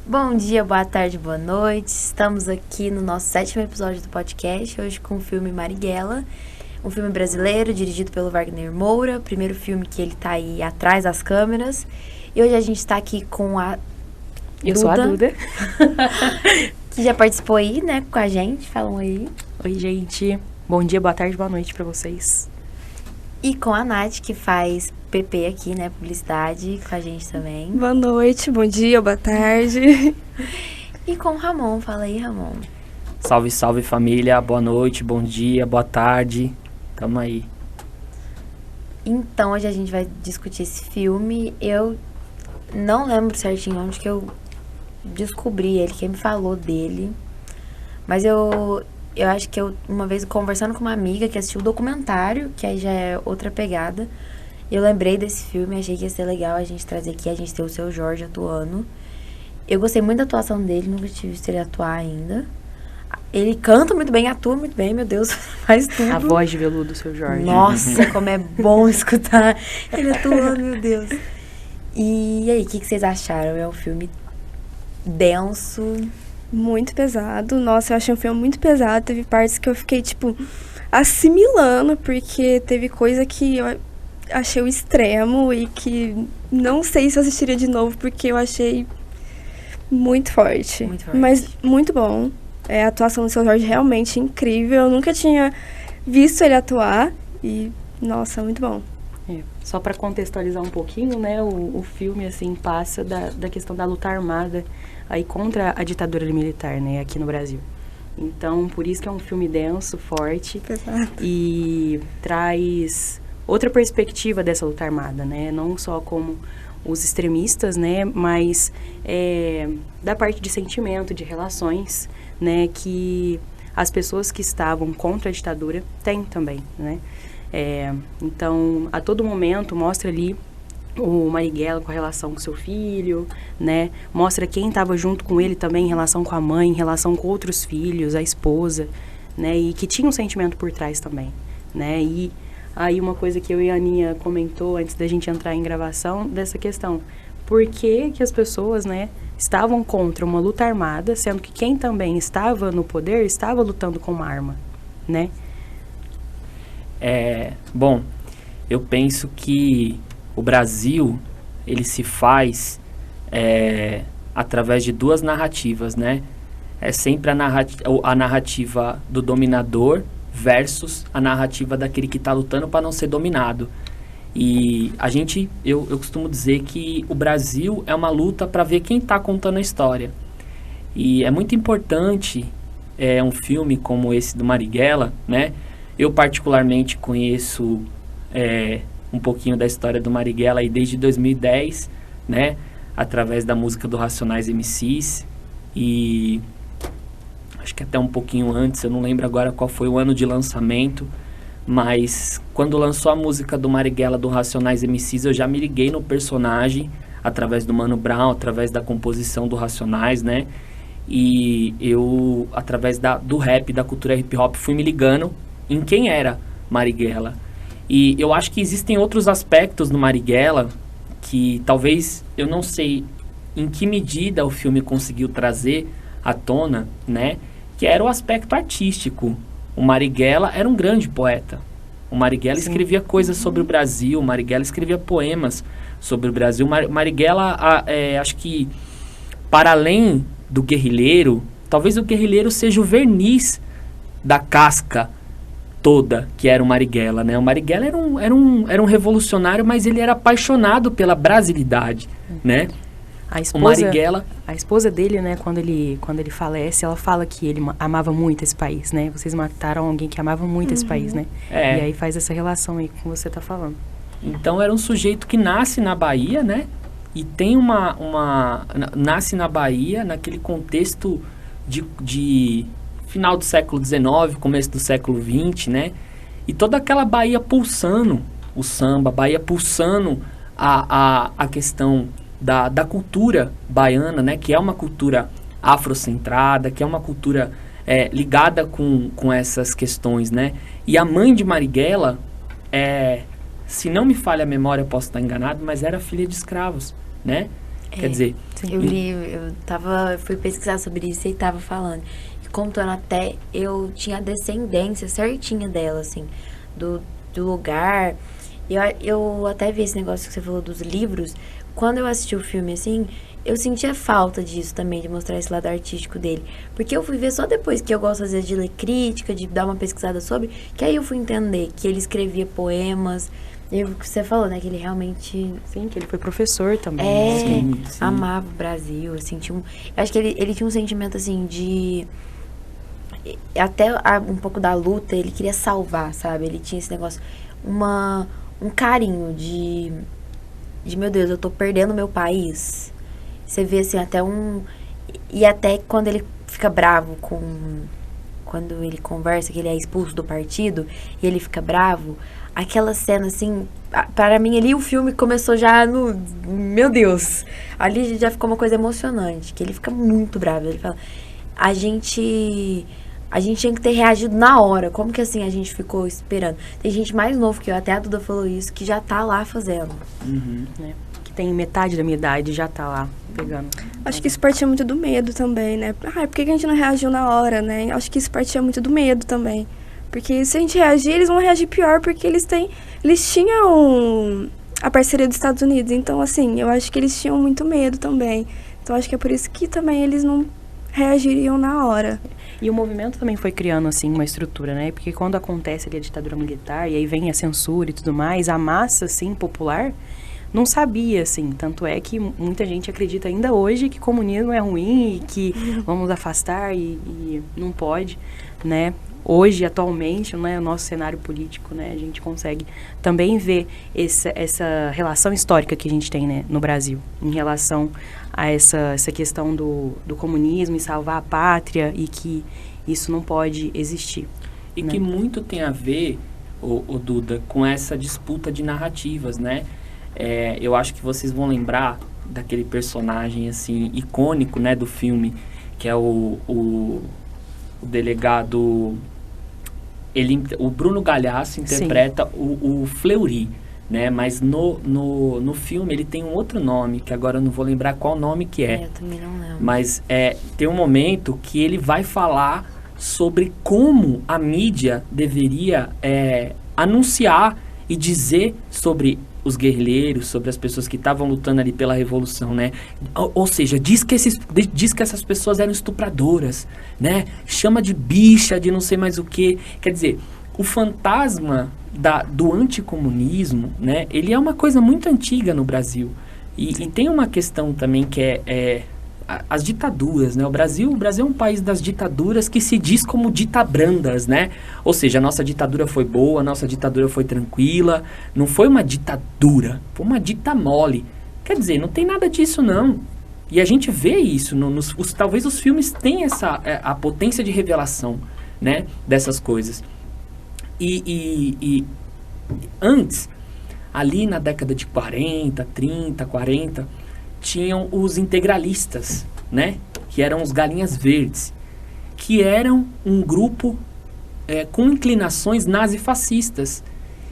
Bom dia, boa tarde, boa noite. Estamos aqui no nosso 7º episódio do podcast, hoje com o filme Marighella, um filme brasileiro dirigido pelo Wagner Moura, primeiro filme que ele tá aí atrás das câmeras. E hoje a gente tá aqui com a Eu sou a Duda. Que já participou aí, né, com a gente. Falam aí. Oi, gente. Bom dia, boa tarde, boa noite pra vocês. E com a Nath, que faz PP aqui, né, publicidade, com a gente também. Boa noite, bom dia, boa tarde. E com o Ramon. Fala aí, Ramon. Salve, salve família, boa noite, bom dia, boa tarde, tamo aí. Então, hoje a gente vai discutir esse filme. Eu não lembro certinho onde que eu descobri ele, quem me falou dele. Mas eu acho que uma vez conversando com uma amiga que assistiu o documentário, que aí já é outra pegada, eu lembrei desse filme, achei que ia ser legal a gente trazer aqui, a gente ter o Seu Jorge atuando. Eu gostei muito da atuação dele, nunca tive visto ele atuar ainda. Ele canta muito bem, atua muito bem, meu Deus, faz tudo. A voz de veludo do Seu Jorge. Nossa, como é bom escutar ele atuando, meu Deus. E aí, o que vocês acharam? É um filme denso? Muito pesado. Nossa, eu achei um filme muito pesado. Teve partes que eu fiquei, assimilando, porque teve coisa que eu achei o extremo e que não sei se eu assistiria de novo, porque eu achei muito forte. Muito forte. Mas muito bom. A atuação do Seu Jorge realmente incrível. Eu nunca tinha visto ele atuar e, nossa, muito bom. Só para contextualizar um pouquinho, né, o filme, assim, passa da questão da luta armada aí contra a ditadura militar, né, aqui no Brasil. Então, por isso que é um filme denso, forte. Pesado. E traz outra perspectiva dessa luta armada, né, não só como os extremistas, né, mas da parte de sentimento, de relações, né, que as pessoas que estavam contra a ditadura têm também, né. Então, a todo momento mostra ali o Marighella com a relação com seu filho, né? Mostra quem estava junto com ele também em relação com a mãe, em relação com outros filhos, a esposa, né? E que tinha um sentimento por trás também, né? E aí uma coisa que eu e a Aninha comentou antes da gente entrar em gravação, dessa questão. Por que as pessoas, né, estavam contra uma luta armada, sendo que quem também estava no poder estava lutando com uma arma, né? Bom, eu penso que o Brasil, ele se faz através de duas narrativas, né? É sempre a narrativa do dominador versus a narrativa daquele que está lutando para não ser dominado. E eu costumo dizer que o Brasil é uma luta para ver quem está contando a história. E é muito importante um filme como esse do Marighella, né? Eu particularmente conheço um pouquinho da história do Marighella aí desde 2010, né? Através da música do Racionais MCs. E acho que até um pouquinho antes, eu não lembro agora qual foi o ano de lançamento. Mas quando lançou a música do Marighella do Racionais MCs, eu já me liguei no personagem através do Mano Brown, através da composição do Racionais, né? E eu, através do rap, da cultura hip hop, fui me ligando em quem era Marighella. E eu acho que existem outros aspectos no Marighella que talvez, eu não sei em que medida o filme conseguiu trazer à tona, né? Que era o aspecto artístico. O Marighella era um grande poeta. O Marighella escrevia coisas sobre o Brasil, o Marighella escrevia poemas sobre o Brasil. Marighella, acho que, para além do guerrilheiro, talvez o guerrilheiro seja o verniz da casca toda que era o Marighella, né? O Marighella era um revolucionário, mas ele era apaixonado pela brasilidade, né? O Marighella, a esposa dele, né, quando ele falece, ela fala que ele amava muito esse país, né? Vocês mataram alguém que amava muito esse país, né? E aí faz essa relação aí com você tá falando. Então era um sujeito que nasce na Bahia, né? E tem nasce na Bahia, naquele contexto de final do século XIX, começo do século XX, né? E toda aquela Bahia pulsando o samba, Bahia pulsando a questão da cultura baiana, né? Que é uma cultura afrocentrada, que é uma cultura ligada com essas questões, né? E a mãe de Marighella se não me falha a memória, posso estar enganado, mas era filha de escravos, né? Quer dizer... Eu fui pesquisar sobre isso e tava falando. E contando até, eu tinha a descendência certinha dela, assim, do lugar. Eu até vi esse negócio que você falou dos livros. Quando eu assisti o filme, assim, eu sentia falta disso também, de mostrar esse lado artístico dele. Porque eu fui ver só depois que eu gosto, às vezes, de ler crítica, de dar uma pesquisada sobre, que aí eu fui entender que ele escrevia poemas. E o que você falou, né, que ele realmente... Sim, que ele foi professor também. Sim. Amava o Brasil, assim, eu acho que ele tinha um sentimento, assim, de... Até um pouco da luta, ele queria salvar, sabe? Ele tinha esse negócio, um carinho de meu Deus, eu tô perdendo meu país. Você vê, assim, até e até quando ele fica bravo quando ele conversa, que ele é expulso do partido, e ele fica bravo, aquela cena, assim, para mim ali o filme começou já no... Meu Deus! Ali já ficou uma coisa emocionante, que ele fica muito bravo. Ele fala, a gente tinha que ter reagido na hora. Como que assim a gente ficou esperando? Tem gente mais novo que eu, até a Duda falou isso, que já tá lá fazendo. Né? Que tem metade da minha idade já tá lá pegando. Acho que isso partia muito do medo também, né? Por que a gente não reagiu na hora, né? Acho que isso partia muito do medo também. Porque se a gente reagir, eles vão reagir pior, porque eles tinham a parceria dos Estados Unidos. Então, assim, eu acho que eles tinham muito medo também. Então, acho que é por isso que também eles não reagiriam na hora. E o movimento também foi criando, assim, uma estrutura, né? Porque quando acontece ali a ditadura militar, e aí vem a censura e tudo mais, a massa, assim, popular, não sabia, assim. Tanto é que muita gente acredita ainda hoje que comunismo é ruim e que vamos afastar e não pode, né? Hoje, atualmente, né, o nosso cenário político, né, a gente consegue também ver essa relação histórica que a gente tem, né, no Brasil, em relação a essa questão do comunismo e salvar a pátria, e que isso não pode existir. E né? que muito tem a ver, o Duda, com essa disputa de narrativas, né? Eu acho que vocês vão lembrar daquele personagem, assim, icônico, né, do filme, que é o delegado... O Bruno Galhaço interpreta o Fleury, né? Mas no filme ele tem um outro nome, que agora eu não vou lembrar qual nome que é. Eu também não lembro. Mas tem um momento que ele vai falar sobre como a mídia deveria anunciar e dizer sobre os guerrilheiros, sobre as pessoas que estavam lutando ali pela revolução, né? Ou seja, diz que essas pessoas eram estupradoras, né? Chama de bicha, de não sei mais o que. Quer dizer, o fantasma do anticomunismo, né? Ele é uma coisa muito antiga no Brasil. E tem uma questão também que as ditaduras, né? O Brasil é um país das ditaduras que se diz como ditabrandas, né? Ou seja, a nossa ditadura foi boa, a nossa ditadura foi tranquila, não foi uma ditadura, foi uma dita mole. Quer dizer, não tem nada disso, não. E a gente vê isso, talvez os filmes tenham a potência de revelação, né? Dessas coisas. E antes, ali na década de 40, 30, 40... tinham os integralistas, né? Que eram os galinhas verdes, que eram um grupo com inclinações nazifascistas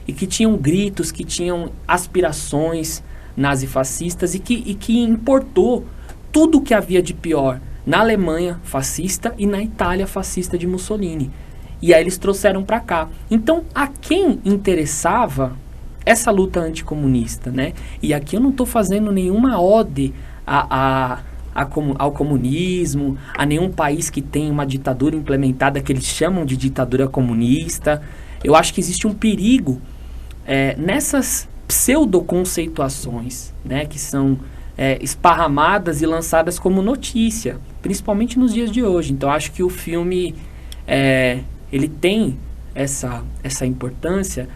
e que tinham gritos, que tinham aspirações nazifascistas e que importou tudo o que havia de pior na Alemanha fascista e na Itália fascista de Mussolini. E aí eles trouxeram para cá. Então, a quem interessava essa luta anticomunista, né? E aqui eu não estou fazendo nenhuma ode ao comunismo, a nenhum país que tem uma ditadura implementada que eles chamam de ditadura comunista. Eu acho que existe um perigo nessas pseudoconceituações, né? Que são esparramadas e lançadas como notícia, principalmente nos dias de hoje. Então, acho que o filme ele tem essa importância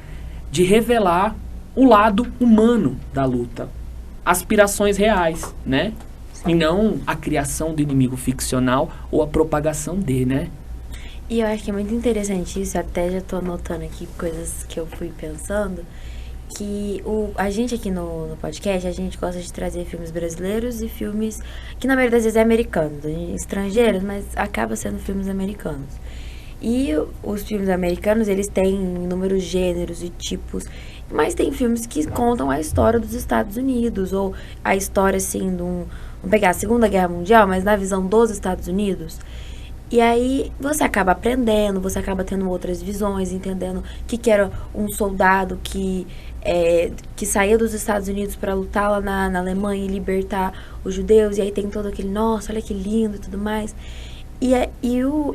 de revelar o lado humano da luta, aspirações reais, né? E não a criação do inimigo ficcional ou a propagação dele, né? E eu acho que é muito interessante isso, até já tô anotando aqui coisas que eu fui pensando, que a gente aqui no podcast, a gente gosta de trazer filmes brasileiros e filmes que na maioria das vezes é americanos, estrangeiros, mas acaba sendo filmes americanos. E os filmes americanos, eles têm inúmeros gêneros e tipos. Mas tem filmes que contam a história dos Estados Unidos, ou a história, assim, vamos pegar a Segunda Guerra Mundial, mas na visão dos Estados Unidos. E aí você acaba aprendendo, você acaba tendo outras visões, entendendo que era um soldado que saía dos Estados Unidos para lutar lá na Alemanha e libertar os judeus. E aí tem todo aquele, nossa, olha que lindo e tudo mais.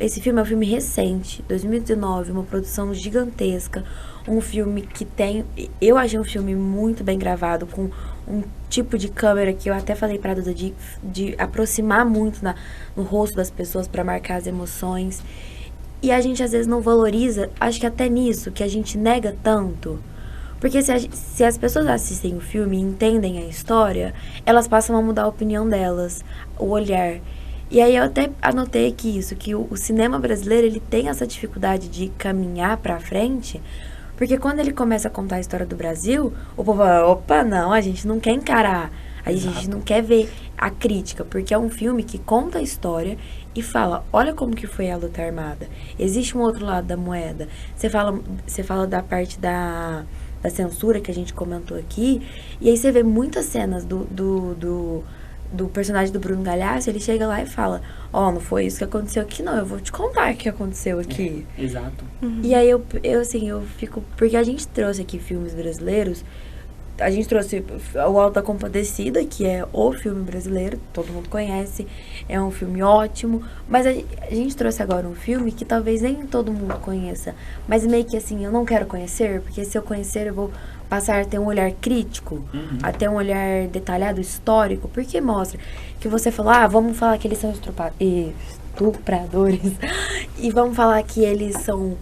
Esse filme é um filme recente, 2019, uma produção gigantesca. Um filme que tem... Eu achei um filme muito bem gravado, com um tipo de câmera que eu até falei pra Duda de aproximar muito no rosto das pessoas pra marcar as emoções. E a gente às vezes não valoriza, acho que até nisso, que a gente nega tanto. Porque se as pessoas assistem o filme e entendem a história, elas passam a mudar a opinião delas, o olhar. E aí eu até anotei aqui que o cinema brasileiro, ele tem essa dificuldade de caminhar pra frente, porque quando ele começa a contar a história do Brasil, o povo fala, opa, não, a gente não quer encarar, a gente não quer ver a crítica, porque é um filme que conta a história e fala, olha como que foi a luta armada. Existe um outro lado da moeda. Você fala da parte da censura que a gente comentou aqui, e aí você vê muitas cenas do personagem do Bruno Galhaço, ele chega lá e fala, não foi isso que aconteceu aqui, não, eu vou te contar o que aconteceu aqui. Exato. E aí eu fico, porque a gente trouxe aqui filmes brasileiros, a gente trouxe o Auto da Compadecida, que é o filme brasileiro, todo mundo conhece, é um filme ótimo, mas a gente trouxe agora um filme que talvez nem todo mundo conheça, mas meio que assim, eu não quero conhecer, porque se eu conhecer eu vou passar a ter um olhar crítico, a ter um olhar detalhado, histórico, porque mostra que você falou, vamos falar que eles são estupradores, e vamos falar que eles são,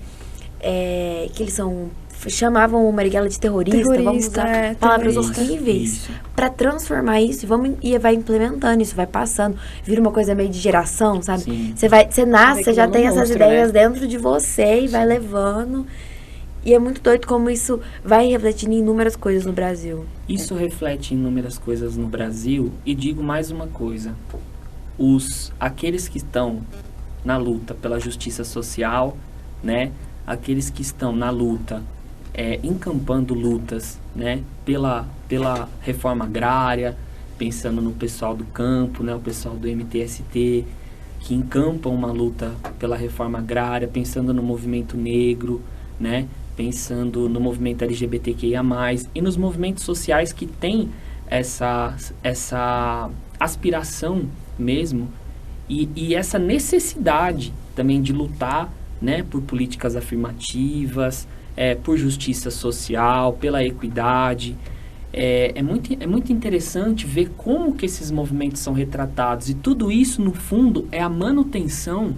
chamavam o Marighella de terrorista, vamos usar palavras horríveis para transformar isso, e vai implementando isso, vai passando, vira uma coisa meio de geração, sabe? Você nasce, você já tem essas ideias dentro de você e vai levando. E é muito doido como isso vai refletindo em inúmeras coisas no Brasil. Isso reflete em inúmeras coisas no Brasil, e digo mais uma coisa. Aqueles que estão na luta pela justiça social, né? Aqueles que estão na luta, encampando lutas, né? Pela reforma agrária, pensando no pessoal do campo, né? O pessoal do MTST, que encampam uma luta pela reforma agrária, pensando no movimento negro, né? Pensando no movimento LGBTQIA+, e nos movimentos sociais que têm essa aspiração mesmo, e essa necessidade também de lutar, né, por políticas afirmativas, por justiça social, pela equidade. É muito interessante ver como que esses movimentos são retratados, e tudo isso, no fundo, é a manutenção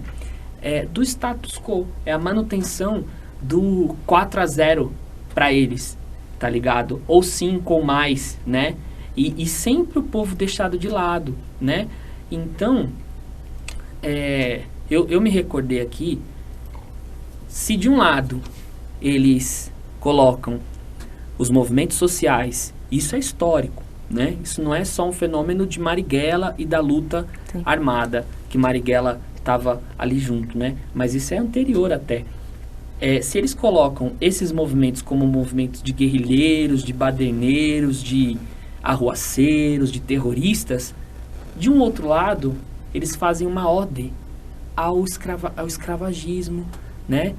do status quo, é a manutenção do 4-0 para eles, tá ligado? Ou 5 ou mais, né? E sempre o povo deixado de lado, né? Então, eu me recordei aqui, se de um lado eles colocam os movimentos sociais, isso é histórico, né? Isso não é só um fenômeno de Marighella e da luta armada, que Marighella estava ali junto, né? Mas isso é anterior até. Se eles colocam esses movimentos como movimentos de guerrilheiros, de baderneiros, de arruaceiros, de terroristas, de um outro lado, eles fazem uma ode ao escravagismo, né?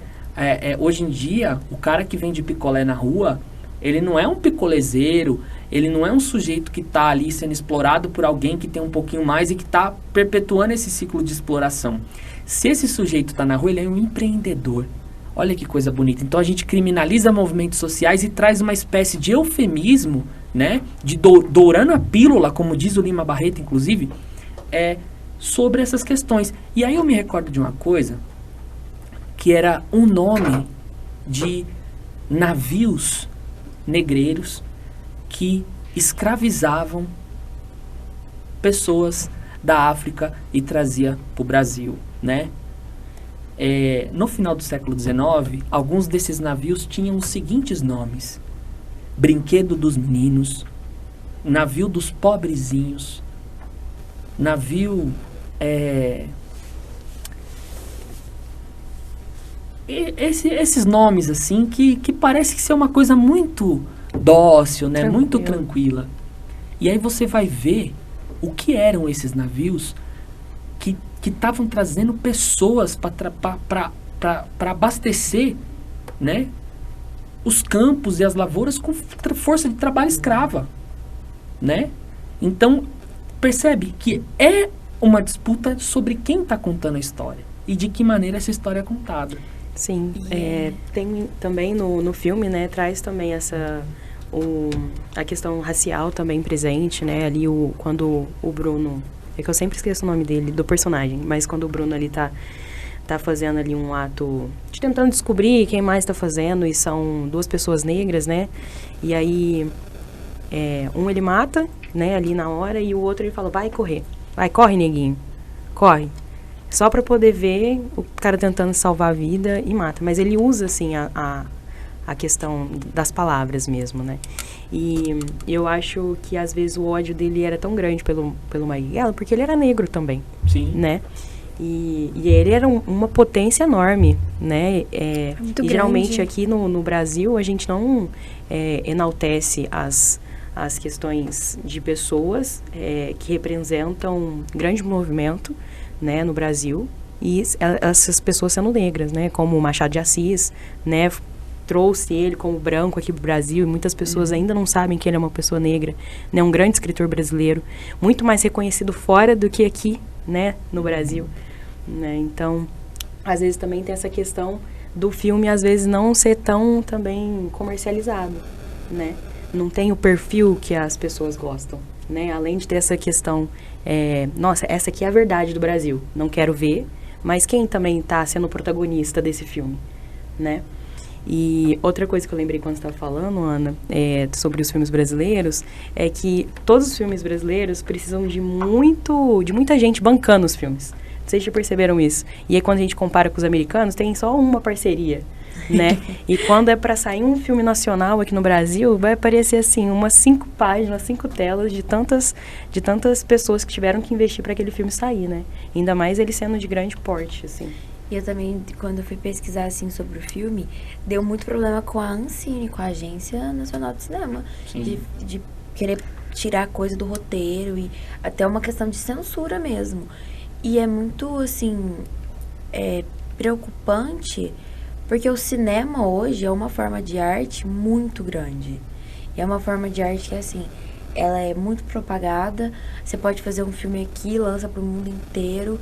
Hoje em dia, o cara que vende picolé na rua, ele não é um picolezeiro, ele não é um sujeito que está ali sendo explorado por alguém que tem um pouquinho mais e que está perpetuando esse ciclo de exploração. Se esse sujeito está na rua, ele é um empreendedor. Olha que coisa bonita. Então a gente criminaliza movimentos sociais e traz uma espécie de eufemismo, né? De dourando a pílula, como diz o Lima Barreto, inclusive, sobre essas questões. E aí eu me recordo de uma coisa, que era um nome de navios negreiros que escravizavam pessoas da África e trazia para o Brasil, né? No final do século XIX, alguns desses navios tinham os seguintes nomes: Brinquedo dos Meninos, Navio dos Pobrezinhos, Navio... esses nomes, assim, que parece que ser uma coisa muito dócil, né? Tranquilo. Muito tranquila. E aí você vai ver o que eram esses navios que estavam trazendo pessoas para abastecer, né, os campos e as lavouras com força de trabalho escrava, né? Então, percebe que é uma disputa sobre quem está contando a história e de que maneira essa história é contada. Sim, tem também no filme, né, traz também a questão racial também presente, né, ali quando o Bruno, é que eu sempre esqueço o nome dele, do personagem, mas quando o Bruno ali tá fazendo ali um ato de tentando descobrir quem mais tá fazendo, e são 2 pessoas negras, né, e aí um ele mata, né, ali na hora, e o outro ele fala, vai correr, vai, corre, neguinho, corre. Só para poder ver o cara tentando salvar a vida e mata. Mas ele usa, assim, a questão das palavras mesmo, né? E eu acho que, às vezes, o ódio dele era tão grande pelo Marighella, porque ele era negro também, Sim. né? E ele era uma potência enorme, né? Muito e geralmente grande. aqui no Brasil a gente não enaltece as questões de pessoas que representam um grande movimento, né, no Brasil, e essas pessoas sendo negras, né, como o Machado de Assis, né, trouxe ele como branco aqui pro Brasil, e muitas pessoas ainda não sabem que ele é uma pessoa negra, né, um grande escritor brasileiro, muito mais reconhecido fora do que aqui, né, no Brasil, né, então, às vezes também tem essa questão do filme, às vezes, não ser tão também comercializado, né, não tem o perfil que as pessoas gostam, né, além de ter essa questão, nossa, essa aqui é a verdade do Brasil, não quero ver, mas quem também está sendo o protagonista desse filme, né? E outra coisa que eu lembrei quando você estava falando, Ana, sobre os filmes brasileiros, é que todos os filmes brasileiros precisam de muita gente bancando os filmes. Vocês já perceberam isso? E aí quando a gente compara com os americanos, tem só uma parceria, né? E quando é para sair um filme nacional aqui no Brasil, vai aparecer assim, umas 5 páginas, 5 telas de tantas pessoas que tiveram que investir para aquele filme sair, né? Ainda mais ele sendo de grande porte, assim. E eu também, quando eu fui pesquisar, assim, sobre o filme, deu muito problema com a Ancine, com a Agência Nacional de Cinema. De querer tirar coisa do roteiro e até uma questão de censura mesmo. E é muito, assim, preocupante, porque o cinema hoje é uma forma de arte muito grande. E é uma forma de arte que, assim, ela é muito propagada. Você pode fazer um filme aqui, lança para o mundo inteiro.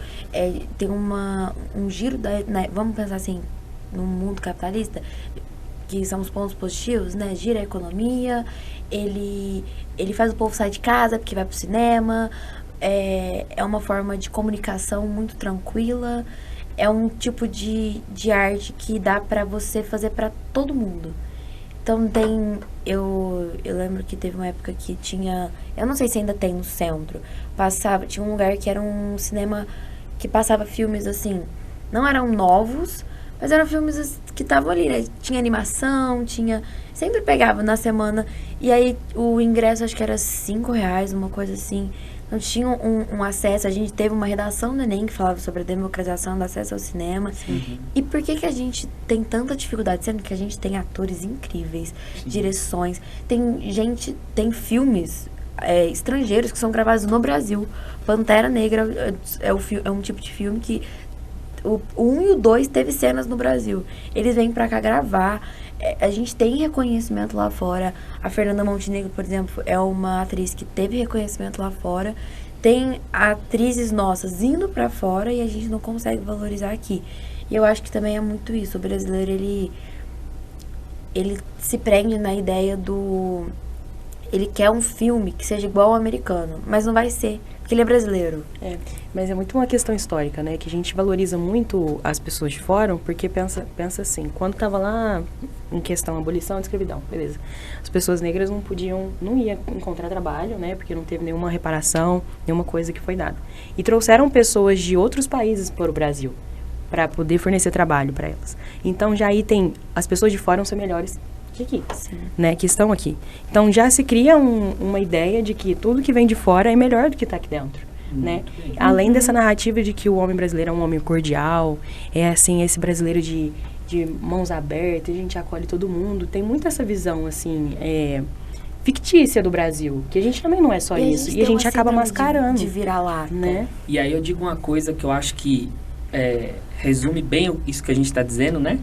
Tem um giro vamos pensar assim, no mundo capitalista, que são os pontos positivos, né? Gira a economia, ele faz o povo sair de casa porque vai pro cinema. É uma forma de comunicação muito tranquila. É um tipo de arte que dá pra você fazer pra todo mundo. Então eu lembro que teve uma época que tinha, eu não sei se ainda tem no centro, tinha um lugar que era um cinema que passava filmes assim, não eram novos, mas eram filmes que estavam ali, né? Tinha animação, sempre pegava na semana, e aí o ingresso acho que era R$5, uma coisa assim. Então tinha um acesso, a gente teve uma redação do Enem que falava sobre a democratização do acesso ao cinema. Sim. E por que a gente tem tanta dificuldade, sendo que a gente tem atores incríveis, direções, tem filmes estrangeiros que são gravados no Brasil. Pantera Negra é um tipo de filme que o 1 e o 2 teve cenas no Brasil. Eles vêm pra cá gravar. A gente tem reconhecimento lá fora. A Fernanda Montenegro, por exemplo, é uma atriz que teve reconhecimento lá fora. Tem atrizes nossas indo pra fora e a gente não consegue valorizar aqui. E eu acho que também é muito isso. O brasileiro, ele se prende na ideia do... Ele quer um filme que seja igual ao americano, mas não vai ser, porque ele é brasileiro. Mas é muito uma questão histórica, né? Que a gente valoriza muito as pessoas de fora, porque pensa assim, quando tava lá em questão abolição da escravidão, beleza. As pessoas negras não iam encontrar trabalho, né? Porque não teve nenhuma reparação, nenhuma coisa que foi dada. E trouxeram pessoas de outros países para o Brasil, para poder fornecer trabalho para elas. Então já aí tem, as pessoas de fora vão ser melhores que aqui, né, que estão aqui. Então já se cria uma ideia de que tudo que vem de fora é melhor do que está aqui dentro, né? Além dessa narrativa de que o homem brasileiro é um homem cordial, assim, esse brasileiro de de mãos abertas, a gente acolhe todo mundo. Tem muito essa visão, assim, fictícia do Brasil, que a gente também não é só isso. E a gente acaba mascarando. De vira-lata. Né? E aí eu digo uma coisa que eu acho que resume bem isso que a gente está dizendo, né?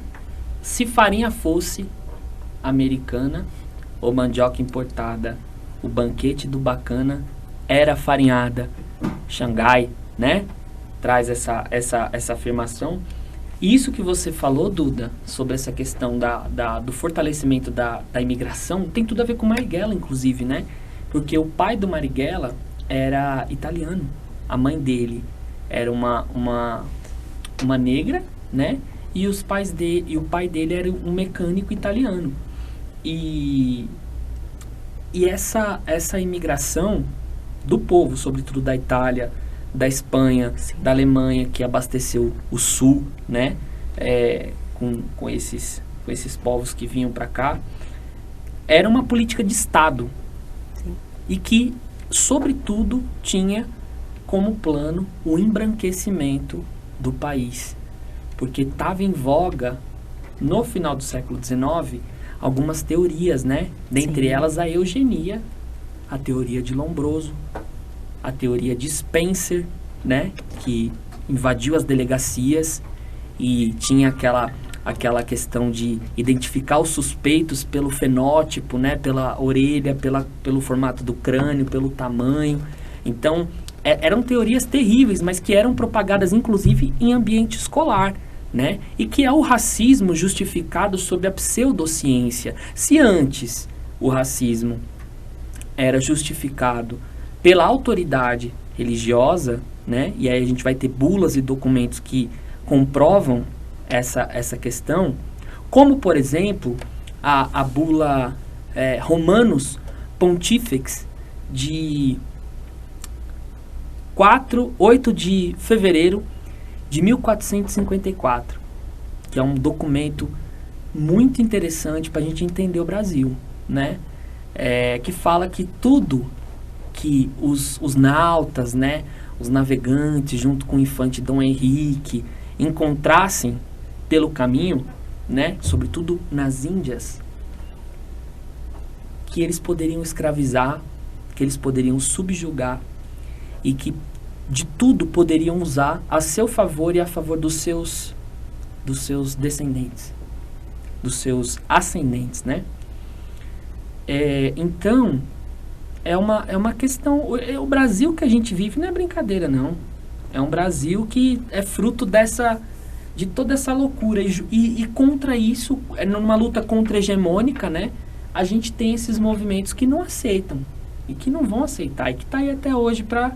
Se farinha fosse americana ou mandioca importada, o banquete do bacana era farinhada. Xangai, né? Traz essa afirmação. E isso que você falou, Duda, sobre essa questão do fortalecimento da imigração, tem tudo a ver com Marighella, inclusive, né? Porque o pai do Marighella era italiano. A mãe dele era uma negra, né? E o pai dele era um mecânico italiano. E essa imigração do povo, sobretudo da Itália, da Espanha, sim, da Alemanha, que abasteceu o sul, né? Com esses povos que vinham para cá, era uma política de Estado. Sim. E que, sobretudo, tinha como plano o embranquecimento do país. Porque estava em voga, no final do século XIX, algumas teorias, né? Dentre elas a eugenia, a teoria de Lombroso, a teoria de Spencer, né? Que invadiu as delegacias e tinha aquela questão de identificar os suspeitos pelo fenótipo, né? Pela orelha, pelo formato do crânio, pelo tamanho. Então, eram teorias terríveis, mas que eram propagadas, inclusive, em ambiente escolar, né? E que é o racismo justificado sob a pseudociência. Se antes o racismo era justificado pela autoridade religiosa, né? E aí a gente vai ter bulas e documentos que comprovam essa questão, como, por exemplo, a bula Romanus Pontifex de 8 de fevereiro de 1454, que é um documento muito interessante para a gente entender o Brasil, né? Que fala que tudo que os nautas, né, os navegantes, junto com o infante Dom Henrique, encontrassem pelo caminho, né, sobretudo nas Índias, que eles poderiam escravizar, que eles poderiam subjugar e que de tudo poderiam usar a seu favor e a favor dos seus descendentes, dos seus ascendentes, né? Então, é uma questão... O Brasil que a gente vive não é brincadeira, não. É um Brasil que é fruto de toda essa loucura. E contra isso, numa luta contra-hegemônica, né? A gente tem esses movimentos que não aceitam. E que não vão aceitar. E que tá aí até hoje para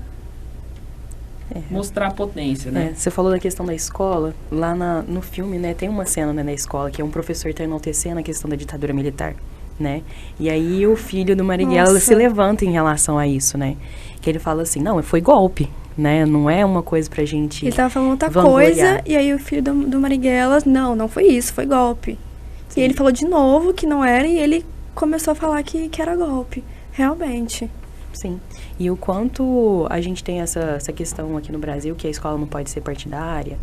mostrar a potência, né? Você falou da questão da escola. Lá no filme, né? Tem uma cena, né, na escola que é um professor tá enaltecendo a questão da ditadura militar, né? E aí o filho do Marighella se levanta em relação a isso, né? Que ele fala assim, não, foi golpe, né? Não é uma coisa pra gente Ele tava falando outra coisa, e aí o filho do Marighella, não foi isso, foi golpe. Sim. E ele falou de novo que não era, e ele começou a falar que era golpe. Realmente. Sim. E o quanto a gente tem essa questão aqui no Brasil, que a escola não pode ser partidária,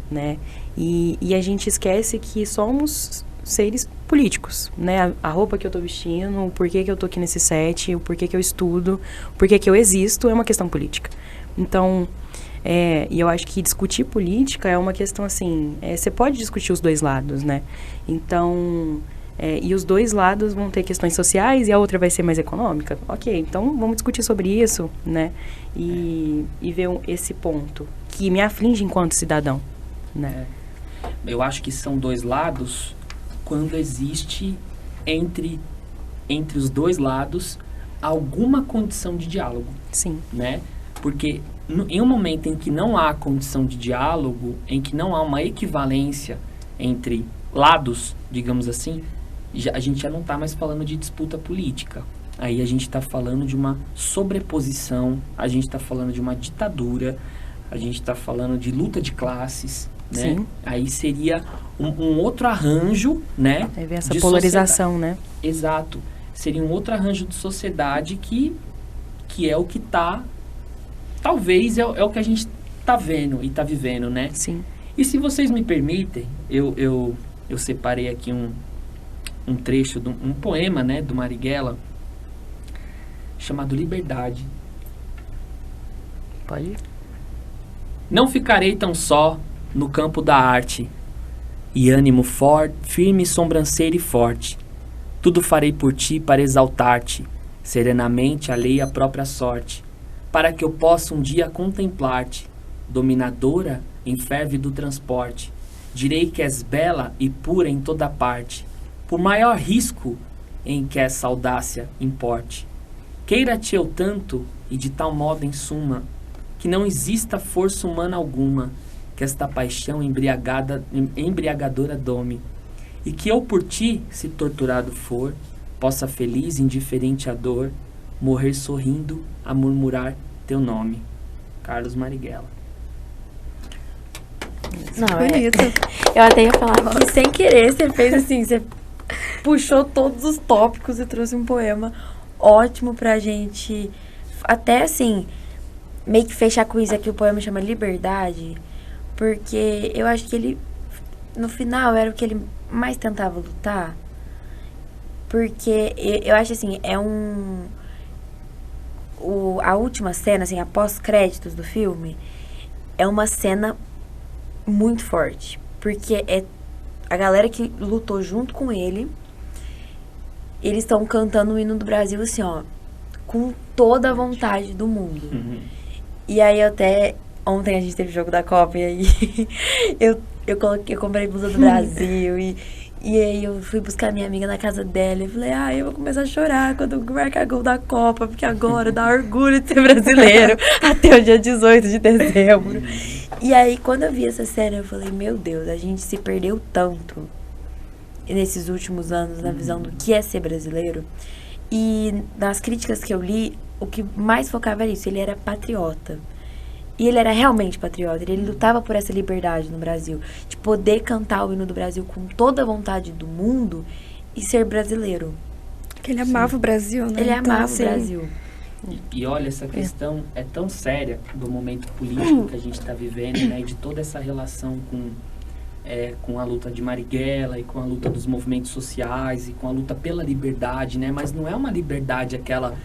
né? E a gente esquece que somos seres políticos, né? A roupa que eu tô vestindo, o porquê que eu tô aqui nesse set, o porquê que eu estudo, o porquê que eu existo, é uma questão política. Então, e eu acho que discutir política é uma questão assim, você pode discutir os dois lados, né? Então, e os dois lados vão ter questões sociais e a outra vai ser mais econômica. Ok, então vamos discutir sobre isso, né? E ver esse ponto que me aflige enquanto cidadão, né? Eu acho que são dois lados quando existe entre os dois lados alguma condição de diálogo. Sim. Né? Porque em um momento em que não há condição de diálogo, em que não há uma equivalência entre lados, digamos assim, a gente já não está mais falando de disputa política. Aí a gente está falando de uma sobreposição, a gente está falando de uma ditadura, a gente está falando de luta de classes, né? Sim. Aí seria um outro arranjo, né? Aí vem essa polarização, sociedade. Né? Exato. Seria um outro arranjo de sociedade que é o que está... Talvez é o que a gente está vendo e está vivendo, né? Sim. E se vocês me permitem, eu eu separei aqui um trecho, um poema, né, do Marighella, chamado Liberdade. Pode ir. Não ficarei tão só no campo da arte, e ânimo forte, firme, sobranceira e forte. Tudo farei por ti para exaltar-te, serenamente alheia à própria sorte, para que eu possa um dia contemplar-te, dominadora em ferve do transporte. Direi que és bela e pura em toda parte, por maior risco em que essa audácia importe. Queira-te eu tanto, e de tal modo em suma, que não exista força humana alguma, que esta paixão embriagadora dome, e que eu por ti, se torturado for, possa feliz, indiferente à dor, morrer sorrindo a murmurar teu nome. Carlos Marighella. Não, Bonito. eu até ia falar que sem querer você fez assim, você puxou todos os tópicos e trouxe um poema ótimo pra gente, até assim, meio que fechar com isso aqui. O poema chama Liberdade, porque eu acho que ele, no final, era o que ele mais tentava lutar, porque eu acho assim, a última cena, assim, após créditos do filme, é uma cena muito forte, porque é a galera que lutou junto com ele, eles estão cantando o hino do Brasil assim, ó, com toda a vontade do mundo. E aí ontem a gente teve jogo da Copa, e aí eu comprei blusa do Brasil, e aí eu fui buscar minha amiga na casa dela e falei, eu vou começar a chorar quando marcar gol da Copa, porque agora dá orgulho de ser brasileiro até o dia 18 de dezembro. E aí, quando eu vi essa cena, eu falei, meu Deus, a gente se perdeu tanto nesses últimos anos na visão do que é ser brasileiro. E nas críticas que eu li, o que mais focava era isso, ele era patriota. E ele era realmente patriota, ele lutava por essa liberdade no Brasil, de poder cantar o hino do Brasil com toda a vontade do mundo e ser brasileiro. Porque ele amava o Brasil, né? Ele Então, amava assim, o Brasil. E olha, essa questão é tão séria do momento político que a gente está vivendo, né? E de toda essa relação com a luta de Marighella e com a luta dos movimentos sociais e com a luta pela liberdade, né? Mas não é uma liberdade aquela...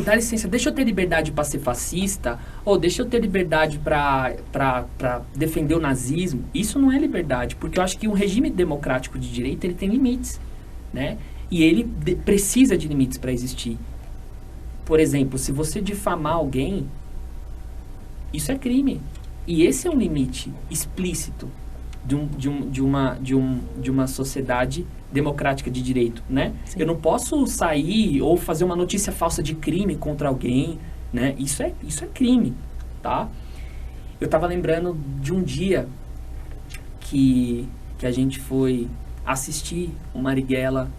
dá licença, deixa eu ter liberdade para ser fascista, ou deixa eu ter liberdade para defender o nazismo. Isso não é liberdade, porque eu acho que um regime democrático de direito, ele tem limites, né? E ele precisa de limites para existir. Por exemplo, se você difamar alguém, isso é crime. E esse é um limite explícito de uma sociedade democrática de direito, né? Sim. Eu não posso sair ou fazer uma notícia falsa de crime contra alguém, né? Isso é crime, tá? Eu tava lembrando de um dia que a gente foi assistir o Marighella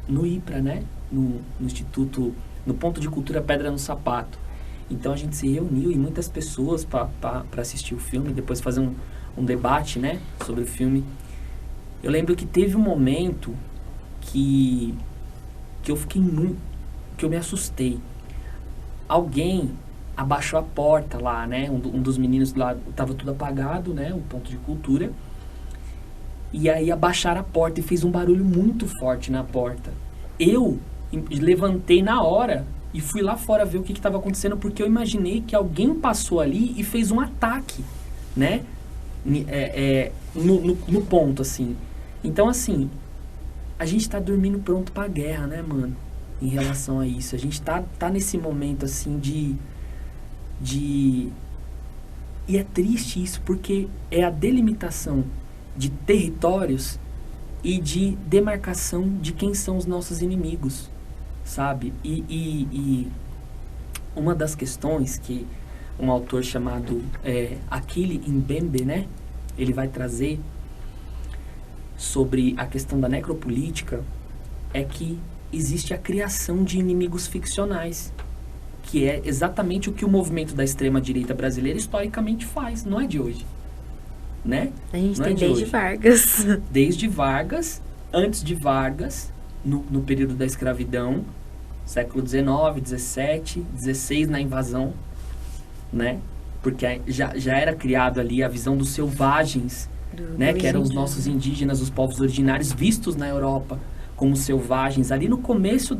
no IPRA, né? No Instituto, no Ponto de Cultura Pedra no Sapato. Então a gente se reuniu e muitas pessoas para assistir o filme, depois fazer um debate, né, sobre o filme. Eu lembro que teve um momento que eu fiquei que eu me assustei. Alguém abaixou a porta lá, né? Um dos meninos lá, tava tudo apagado, né? O Ponto de Cultura. E aí abaixaram a porta e fez um barulho muito forte na porta. Eu levantei na hora e fui lá fora ver o que estava acontecendo, porque eu imaginei que alguém passou ali e fez um ataque, né? No ponto, assim. Então, assim, a gente tá dormindo pronto pra guerra, né, mano? Em relação a isso. A gente tá nesse momento, assim, E é triste isso, porque é a delimitação de territórios e de demarcação de quem são os nossos inimigos, sabe? E uma das questões que um autor chamado Achille Mbembe, né? Ele vai trazer sobre a questão da necropolítica é que existe a criação de inimigos ficcionais, que é exatamente o que o movimento da extrema-direita brasileira historicamente faz, não é de hoje, né? A gente Não é tem de desde hoje. Vargas. Desde Vargas, antes de Vargas, no período da escravidão, século XIX, XVII, XVI, na invasão, né? porque já era criado ali a visão dos selvagens, né? Que eram os nossos indígenas, os povos originários, vistos na Europa como selvagens. Ali no começo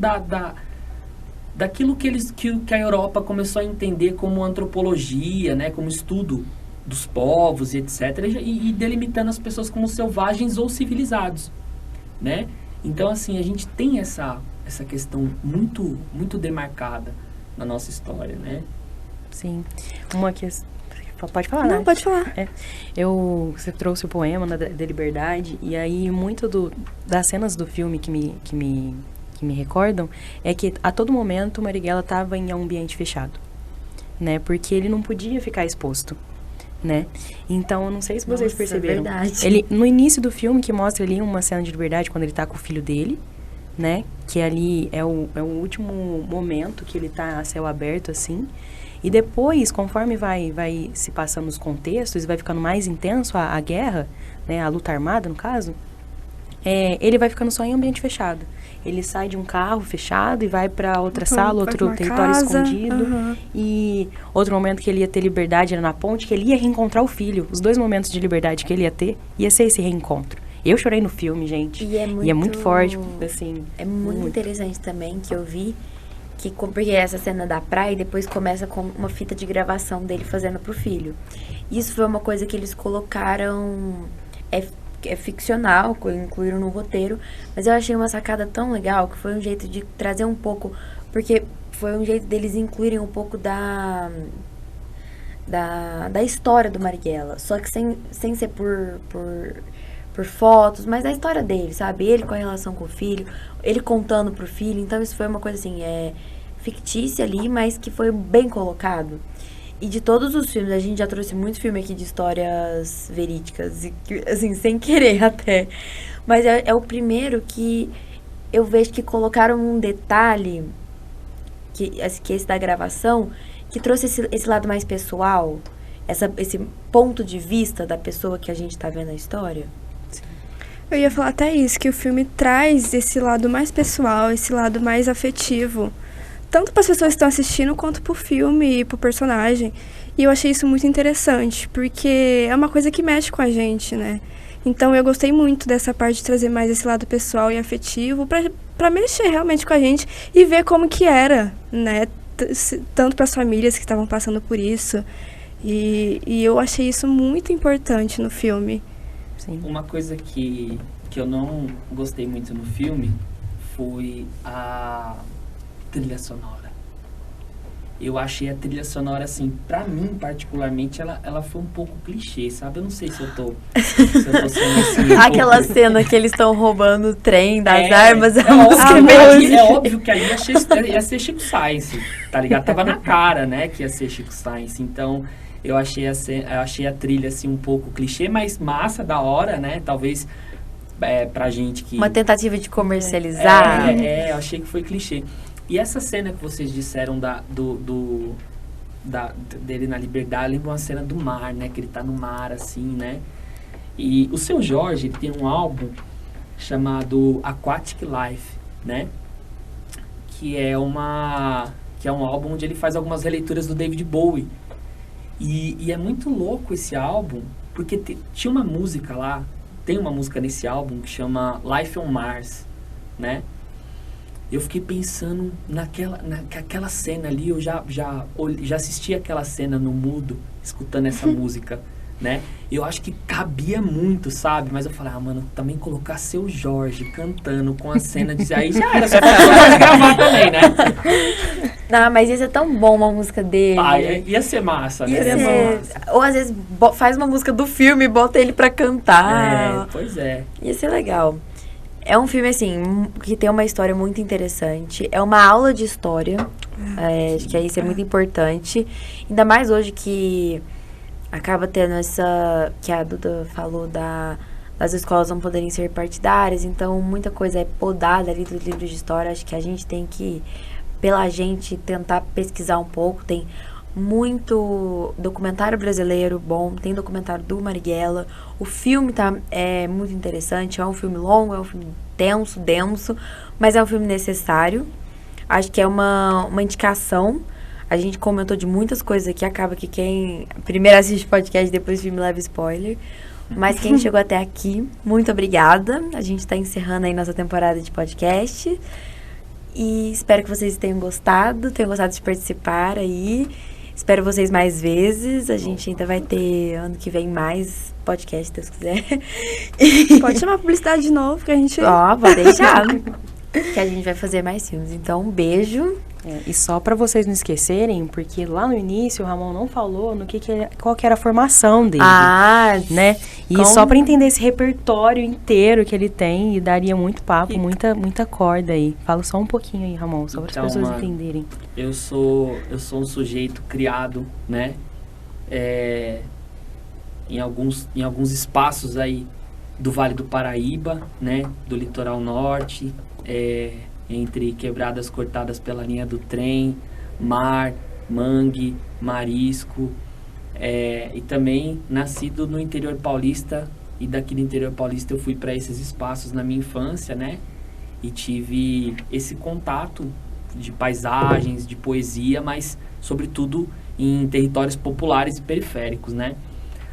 daquilo que a Europa começou a entender como antropologia, né? Como estudo dos povos e etc. E delimitando as pessoas como selvagens ou civilizados, né? Então, assim, a gente tem essa questão muito, muito demarcada na nossa história, né? Sim. Uma questão... Pode falar, Não, né? pode falar. Você trouxe o poema da Liberdade, e aí muito das cenas do filme que me recordam é que a todo momento o Marighella estava em um ambiente fechado, né? Porque ele não podia ficar exposto, né? Então, eu não sei se vocês perceberam. Verdade. Ele, no início do filme, que mostra ali uma cena de liberdade, quando ele tá com o filho dele, né? Que ali é o último momento que ele tá a céu aberto, assim. E depois, conforme vai se passando os contextos, e vai ficando mais intenso a guerra, né? A luta armada, no caso, ele vai ficando só em ambiente fechado. Ele sai de um carro fechado e vai para outra sala, outro território escondido. Uhum. E outro momento que ele ia ter liberdade era na ponte, que ele ia reencontrar o filho. Os 2 momentos de liberdade que ele ia ter, ia ser esse reencontro. Eu chorei no filme, gente. E é muito forte, assim. É muito interessante também que eu vi porque essa cena da praia e depois começa com uma fita de gravação dele fazendo pro filho. Isso foi uma coisa que eles colocaram... É ficcional, incluíram no roteiro, mas eu achei uma sacada tão legal que foi um jeito de trazer um pouco, porque foi um jeito deles incluírem um pouco da história do Marighella, só que sem ser por fotos, mas da história dele, sabe? Ele com a relação com o filho, ele contando pro filho, então isso foi uma coisa assim, fictícia ali, mas que foi bem colocado. E de todos os filmes, a gente já trouxe muito filme aqui de histórias verídicas, e assim, sem querer até. Mas é o primeiro que eu vejo que colocaram um detalhe, que esse da gravação, que trouxe esse lado mais pessoal, esse ponto de vista da pessoa que a gente tá vendo a história. Eu ia falar até isso, que o filme traz esse lado mais pessoal, esse lado mais afetivo, tanto para as pessoas que estão assistindo, quanto pro filme e pro personagem. E eu achei isso muito interessante, porque é uma coisa que mexe com a gente, né? Então eu gostei muito dessa parte de trazer mais esse lado pessoal e afetivo, para mexer realmente com a gente e ver como que era, né? Tanto para as famílias que estavam passando por isso. E eu achei isso muito importante no filme. Sim. Uma coisa que eu não gostei muito no filme foi a trilha sonora. Eu achei a trilha sonora, assim, pra mim, particularmente, ela foi um pouco clichê, sabe? Eu não sei se eu tô sendo assim... Aquela cena que eles estão roubando o trem das armas. É óbvio que ali ia ser Chico Sainz, tá ligado? Tava na cara, né, que ia ser Chico Sainz. Então, eu achei a trilha, assim, um pouco clichê, mas massa, da hora, né? Talvez pra gente que... Uma tentativa de comercializar. Eu achei que foi clichê. E essa cena que vocês disseram dele na liberdade, lembra uma cena do mar, né? Que ele tá no mar, assim, né? E o Seu Jorge, ele tem um álbum chamado Aquatic Life, né? Que é um álbum onde ele faz algumas releituras do David Bowie. E é muito louco esse álbum, porque tinha uma música lá, tem uma música nesse álbum que chama Life on Mars, né? Eu fiquei pensando naquela cena ali, eu já assisti aquela cena no mudo, escutando essa música, né? Eu acho que cabia muito, sabe? Mas eu falei, mano, também colocar Seu Jorge cantando com a cena de... Aí já era, só pode gravar também, né? Não, mas ia ser tão bom uma música dele. Ia ser massa, né? Ou às vezes faz uma música do filme e bota ele pra cantar. Pois é. Ia ser legal. É um filme, assim, que tem uma história muito interessante. É uma aula de história. Acho que isso é muito importante. Ainda mais hoje que acaba tendo que a Duda falou das escolas não poderem ser partidárias. Então, muita coisa é podada ali dos livros de história. Acho que a gente tem que, pela gente, tentar pesquisar um pouco. Tem muito documentário brasileiro bom, tem documentário do Marighella. O filme é muito interessante, é um filme longo, é um filme denso, mas é um filme necessário. Acho que é uma indicação. A gente comentou de muitas coisas aqui, acaba que quem primeiro assiste podcast, depois filme leva spoiler. Mas quem chegou até aqui, muito obrigada. A gente tá encerrando aí nossa temporada de podcast. E espero que vocês tenham gostado de participar aí. Espero vocês mais vezes. A gente ainda vai ter ano que vem mais podcast, se Deus quiser. Pode chamar a publicidade de novo, que a gente... Ó, pode deixar. Que a gente vai fazer mais filmes. Então, um beijo. E só para vocês não esquecerem, porque lá no início o Ramon não falou qual que era a formação dele, né? E só para entender esse repertório inteiro que ele tem, e daria muito papo, muita corda aí. Fala só um pouquinho aí, Ramon, só para as pessoas entenderem. Eu sou um sujeito criado, né? Em alguns espaços aí do Vale do Paraíba, né? Do litoral norte, entre quebradas cortadas pela linha do trem, mar, mangue, marisco, e também nascido no interior paulista, e daqui do interior paulista eu fui para esses espaços na minha infância, né? E tive esse contato de paisagens, de poesia, mas sobretudo em territórios populares e periféricos, né?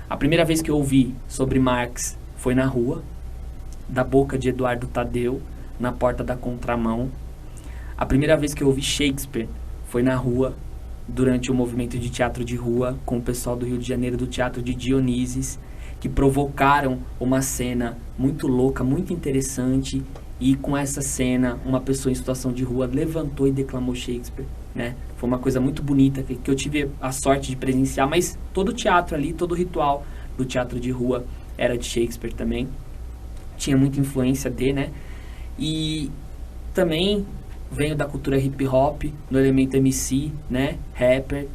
A primeira vez que eu ouvi sobre Marx foi na rua, da boca de Eduardo Tadeu, na porta da Contramão. A primeira vez que eu ouvi Shakespeare foi na rua, durante o movimento de teatro de rua, com o pessoal do Rio de Janeiro, do Teatro de Dionísio, que provocaram uma cena muito louca, muito interessante, e com essa cena, uma pessoa em situação de rua levantou e declamou Shakespeare, né? Foi uma coisa muito bonita, que eu tive a sorte de presenciar, mas todo o teatro ali, todo o ritual do teatro de rua era de Shakespeare também. Tinha muita influência dele, né? E também venho da cultura hip hop, no elemento MC, né? Rapper.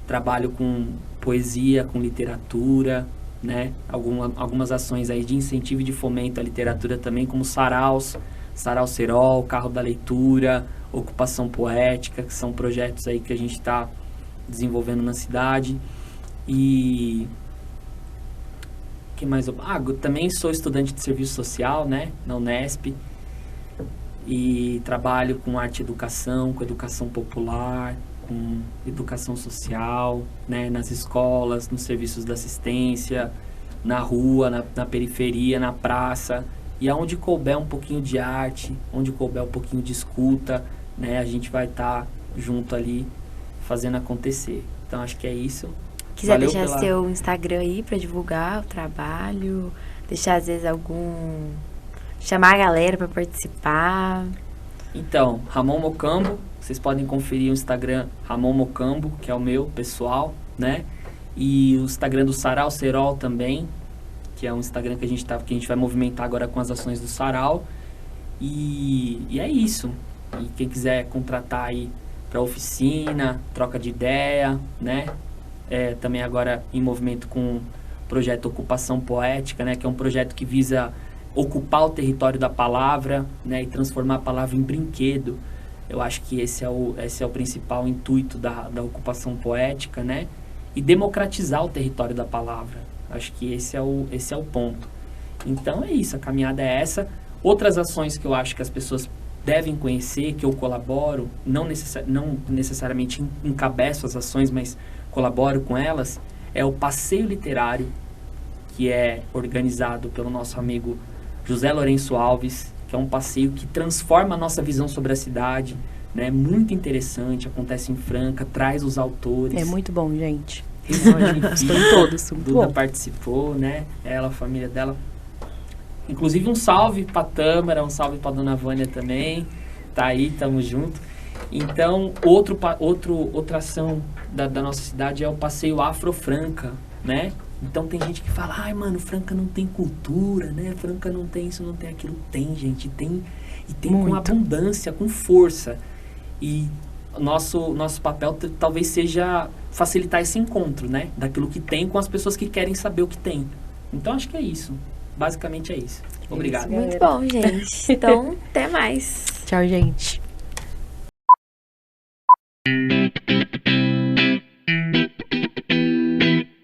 Trabalho com poesia, com literatura, né? Algumas ações aí de incentivo e de fomento à literatura também, como Saraus, Sarau Serol, Carro da Leitura, Ocupação Poética, que são projetos aí que a gente está desenvolvendo na cidade. E... que mais? Eu também sou estudante de serviço social, né? Na Unesp. E trabalho com arte e educação, com educação popular, com educação social, né, nas escolas, nos serviços de assistência, na rua, na periferia, na praça. E aonde couber um pouquinho de arte, onde couber um pouquinho de escuta, né, a gente vai estar junto ali fazendo acontecer. Então acho que é isso. Quiser deixar seu Instagram aí para divulgar o trabalho, deixar às vezes chamar a galera para participar. Então, Ramon Mocambo, vocês podem conferir o Instagram Ramon Mocambo, que é o meu pessoal, né? E o Instagram do Sarau Serol também, que é um Instagram que a gente vai movimentar agora com as ações do Sarau. E é isso. E quem quiser contratar aí para oficina, troca de ideia, né? Também agora em movimento com o projeto Ocupação Poética, né? Que é um projeto que visa ocupar o território da palavra, né, e transformar a palavra em brinquedo. Eu acho que esse é o principal intuito da ocupação poética, né, e democratizar o território da palavra. Acho que esse é o ponto. Então é isso, a caminhada é essa. Outras ações que eu acho que as pessoas devem conhecer, que eu colaboro, não necessariamente encabeço as ações, mas colaboro com elas, é o Passeio Literário, que é organizado pelo nosso amigo José Lourenço Alves, que é um passeio que transforma a nossa visão sobre a cidade, né? Muito interessante, acontece em Franca, traz os autores. É muito bom, gente. Estou em todos. Duda participou, né? Ela, a família dela. Inclusive um salve para Tâmara, um salve para Dona Vânia também. Tá aí, tamo junto. Então, outra ação da nossa cidade é o passeio Afro-Franca, né? Então tem gente que fala, ai mano, Franca não tem cultura, né? Franca não tem isso, não tem aquilo. Tem, gente, tem. E tem muito. Com abundância, com força. E nosso papel talvez seja facilitar esse encontro, né? Daquilo que tem com as pessoas que querem saber o que tem. Então acho que é isso. Basicamente é isso. Obrigado. Muito bom, gente. Então, até mais. Tchau, gente.